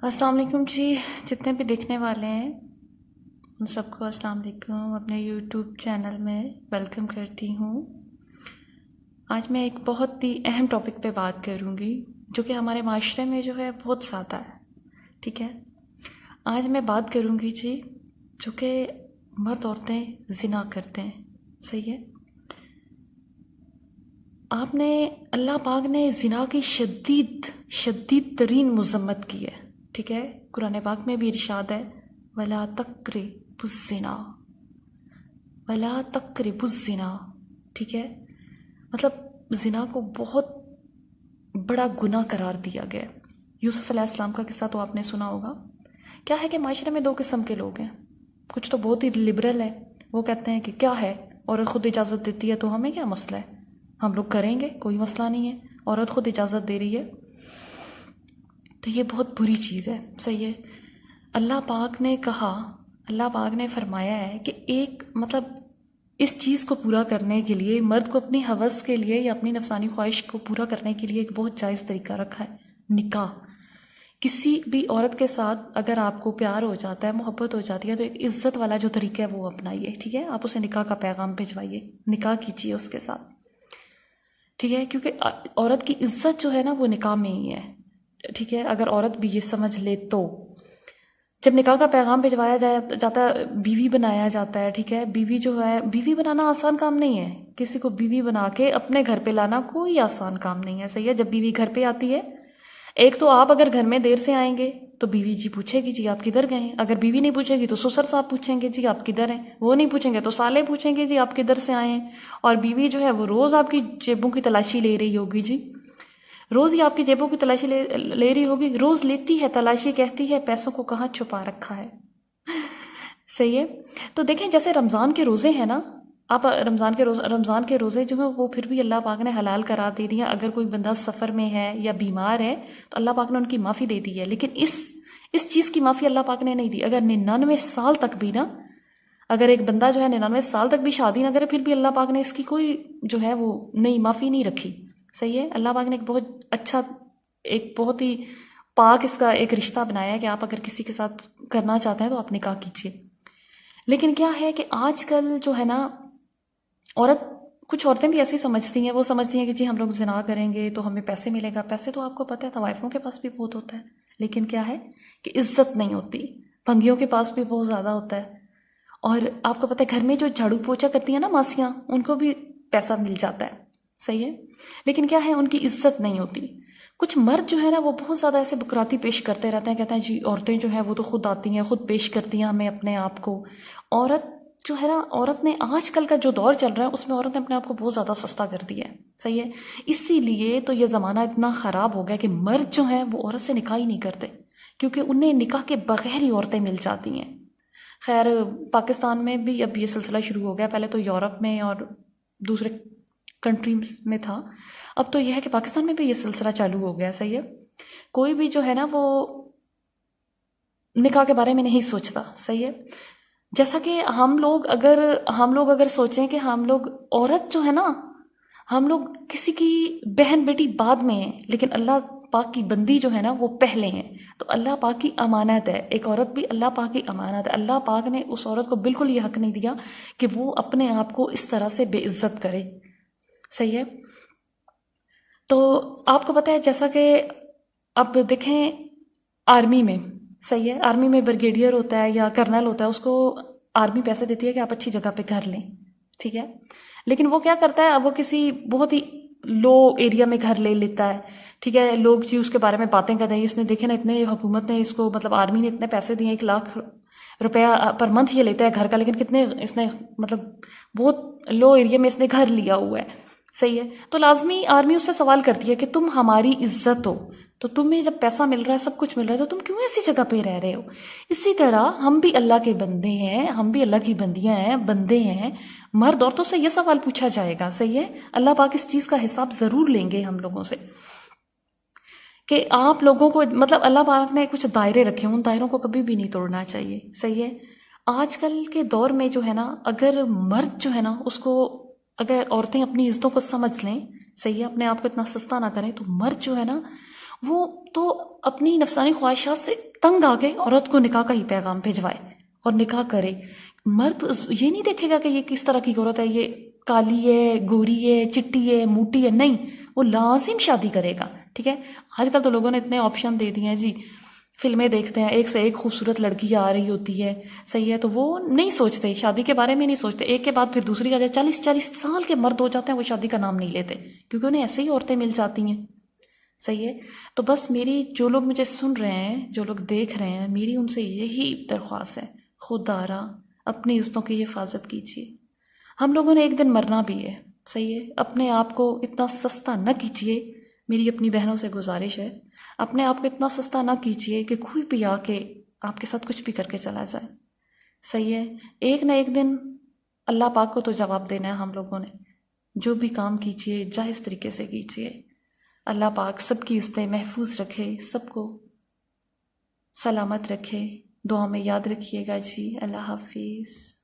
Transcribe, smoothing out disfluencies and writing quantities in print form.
अस्सलाम वालेकुम जी। जितने भी देखने वाले हैं उन सबको अस्सलाम वालेकुम। अपने यूट्यूब चैनल में वेलकम करती हूँ। आज मैं एक बहुत ही अहम टॉपिक पे बात करूँगी जो कि हमारे माशरे में जो है बहुत ज़्यादा है। ठीक है, आज मैं बात करूँगी जी जो कि मर्द औरतें ज़िना करते हैं। सही है, आपने अल्लाह पाक ने ज़िना की शदीद शदीद तरीन मज़म्मत की है। ठीक है, कुरान पाक में भी इरशाद है वला तक़रबुज़्ज़िना, वला तक़रबुज़्ज़िना। ठीक है, मतलब ज़िना को बहुत बड़ा गुनाह करार दिया गया है। यूसुफ अलैहिस्सलाम का किस्सा तो आपने सुना होगा। क्या है कि माशरे में दो किस्म के लोग हैं। कुछ तो बहुत ही लिबरल है, वो कहते हैं कि क्या है, औरत खुद इजाज़त देती है तो हमें क्या मसला है, हम लोग करेंगे, कोई मसला नहीं है, औरत खुद इजाज़त दे रही है तो ये बहुत बुरी चीज़ है। सही है, अल्लाह पाक ने कहा, अल्लाह पाक ने फरमाया है कि एक मतलब इस चीज़ को पूरा करने के लिए मर्द को अपनी हवस के लिए या अपनी नफसानी ख्वाहिश को पूरा करने के लिए एक बहुत जायज़ तरीका रखा है, निकाह। किसी भी औरत के साथ अगर आपको प्यार हो जाता है, मोहब्बत हो जाती है तो एक इज्जत वाला जो तरीका है वो अपनाइए। ठीक है, आप उसे निकाह का पैगाम भिजवाइए, निकाह कीजिए उसके साथ। ठीक है, क्योंकि औरत की इज्जत जो है ना वो निकाह में ही है। ठीक है, अगर औरत भी ये समझ ले तो जब निकाह का पैगाम भिजवाया जाता है, बीवी बनाया जाता है। ठीक है, बीवी जो है, बीवी बनाना आसान काम नहीं है। किसी को बीवी बना के अपने घर पे लाना कोई आसान काम नहीं है। सही है, जब बीवी घर पे आती है, एक तो आप अगर घर में देर से आएंगे तो बीवी जी पूछेगी जी आप किधर गए हैं। अगर बीवी नहीं पूछेगी तो ससुर साहब पूछेंगे जी आप किधर हैं। वो नहीं पूछेंगे तो साले पूछेंगे जी आप किधर से आए हैं। और बीवी जो है वो रोज़ आपकी जेबों की तलाशी ले रही होगी जी, रोज़ ही आपकी जेबों की तलाशी ले रही होगी, रोज़ लेती है तलाशी, कहती है पैसों को कहाँ छुपा रखा है। सही है, तो देखें जैसे रमज़ान के रोज़े हैं ना, आप रमज़ान के रोज़े जो है वो फिर भी अल्लाह पाक ने हलाल करा दे दिए। अगर कोई बंदा सफ़र में है या बीमार है तो अल्लाह पाक ने उनकी माफ़ी दे दी है। लेकिन इस चीज़ की माफ़ी अल्लाह पाक ने नहीं दी। अगर 99 साल तक भी ना, अगर एक बंदा जो है 99 साल तक भी शादी ना करे फिर भी अल्लाह पाक ने इसकी कोई जो है वो नहीं माफ़ी नहीं रखी। सही है, अल्लाह पाक ने एक बहुत अच्छा, एक बहुत ही पाक इसका एक रिश्ता बनाया है कि आप अगर किसी के साथ करना चाहते हैं तो आप निकाह कीजिए। लेकिन क्या है कि आजकल जो है ना, औरत, कुछ औरतें भी ऐसे समझती हैं, वो समझती हैं कि जी हम लोग ज़िना करेंगे तो हमें पैसे मिलेगा। पैसे तो आपको पता है तवाइफों के पास भी बहुत होता है, लेकिन क्या है कि इज्जत नहीं होती। भंगियों के पास भी बहुत ज़्यादा होता है। और आपको पता है घर में जो झाड़ू पोछा करती है ना मासियाँ, उनको भी पैसा मिल जाता है। सही है, लेकिन क्या है उनकी इज्जत नहीं होती। कुछ मर्द जो है ना वो बहुत ज़्यादा ऐसे बुकराती पेश करते रहते हैं, कहते हैं जी औरतें जो हैं वो तो खुद आती हैं, खुद पेश करती हैं हमें अपने आप को। औरत जो है ना, औरत ने आजकल का जो दौर चल रहा है उसमें औरत ने अपने आप को बहुत ज़्यादा सस्ता कर दिया है। सही है, इसीलिए तो ये ज़माना इतना ख़राब हो गया कि मर्द जो हैं वो औरत से निकाह ही नहीं करते, क्योंकि उन्हें निकाह के बगैर ही औरतें मिल जाती हैं। खैर पाकिस्तान में भी अब ये सिलसिला शुरू हो गया, पहले तो यूरोप में और दूसरे कंट्रीज में था, अब तो यह है कि पाकिस्तान में भी ये सिलसिला चालू हो गया। सही है, कोई भी जो है ना वो निकाह के बारे में नहीं सोचता। सही है, जैसा कि हम लोग अगर सोचें कि हम लोग, औरत जो है ना, हम लोग किसी की बहन बेटी बाद में है, लेकिन अल्लाह पाक की बंदी जो है ना वो पहले हैं। तो अल्लाह पाक की अमानत है, एक औरत भी अल्लाह पाक की अमानत है। अल्लाह पाक ने उस औरत को बिल्कुल ये हक नहीं दिया कि वो अपने आप को इस तरह से बेइज्जत करे। सही है, तो आपको पता है जैसा कि अब देखें आर्मी में, सही है, आर्मी में ब्रिगेडियर होता है या कर्नल होता है, उसको आर्मी पैसे देती है कि आप अच्छी जगह पे घर लें। ठीक है, लेकिन वो क्या करता है, अब वो किसी बहुत ही लो एरिया में घर ले लेता है। ठीक है, लोग जी उसके बारे में बातें करते हैं, इसने देखे ना इतने, हुकूमत ने इसको, मतलब आर्मी ने इतने पैसे दिए, 1 लाख रुपया पर मंथ ये लेता है घर का, लेकिन कितने इसने, मतलब बहुत लो एरिया में इसने घर लिया हुआ है। सही है, तो लाजमी आर्मी उससे सवाल करती है कि तुम हमारी इज्जत हो, तो तुम्हें जब पैसा मिल रहा है, सब कुछ मिल रहा है, तो तुम क्यों ऐसी जगह पे रह रहे हो। इसी तरह हम भी अल्लाह के बंदे हैं, हम भी अल्लाह की बंदियां हैं, बंदे हैं। मर्द औरतों से यह सवाल पूछा जाएगा। सही है, अल्लाह पाक इस चीज़ का हिसाब ज़रूर लेंगे हम लोगों से कि आप लोगों को, मतलब अल्लाह पाक ने कुछ दायरे रखे हैं, उन दायरों को कभी भी नहीं तोड़ना चाहिए। सही है, आजकल के दौर में जो है ना, अगर मर्द जो है ना उसको, अगर औरतें अपनी इज्जतों को समझ लें, सही है, अपने आप को इतना सस्ता ना करें, तो मर्द जो है ना वो तो अपनी नफसानी ख्वाहिशात से तंग आ गए, औरत को निकाह का ही पैगाम भिजवाए और निकाह करे। मर्द ये नहीं देखेगा कि ये किस तरह की औरत है, ये काली है, गोरी है, चिट्टी है, मोटी है, नहीं, वो लाजिम शादी करेगा। ठीक है, आजकल तो लोगों ने इतने ऑप्शन दे दिए हैं जी, फिल्में देखते हैं, एक से एक खूबसूरत लड़की आ रही होती है, सही है, तो वो नहीं सोचते, शादी के बारे में नहीं सोचते, एक के बाद फिर दूसरी आ जाए, 40-40 साल के मर्द हो जाते हैं, वो शादी का नाम नहीं लेते, क्योंकि उन्हें ऐसे ही औरतें मिल जाती हैं। सही है, तो बस मेरी, जो लोग मुझे सुन रहे हैं, जो लोग देख रहे हैं, मेरी उनसे यही दरख्वास्त है, खुदारा अपनी इज्जतों की हिफाजत कीजिए। हम लोगों ने एक दिन मरना भी है, सही है, अपने आप को इतना सस्ता न कीजिए। मेरी अपनी बहनों से गुजारिश है, अपने आप को इतना सस्ता ना कीजिए कि कोई भी आके आपके साथ कुछ भी करके चला जाए। सही है, एक ना एक दिन अल्लाह पाक को तो जवाब देना है हम लोगों ने। जो भी काम कीजिए जायज़ तरीके से कीजिए। अल्लाह पाक सबकी इज्जतें महफूज रखे, सबको सलामत रखे। दुआ में याद रखिएगा जी। अल्लाह हाफिज़।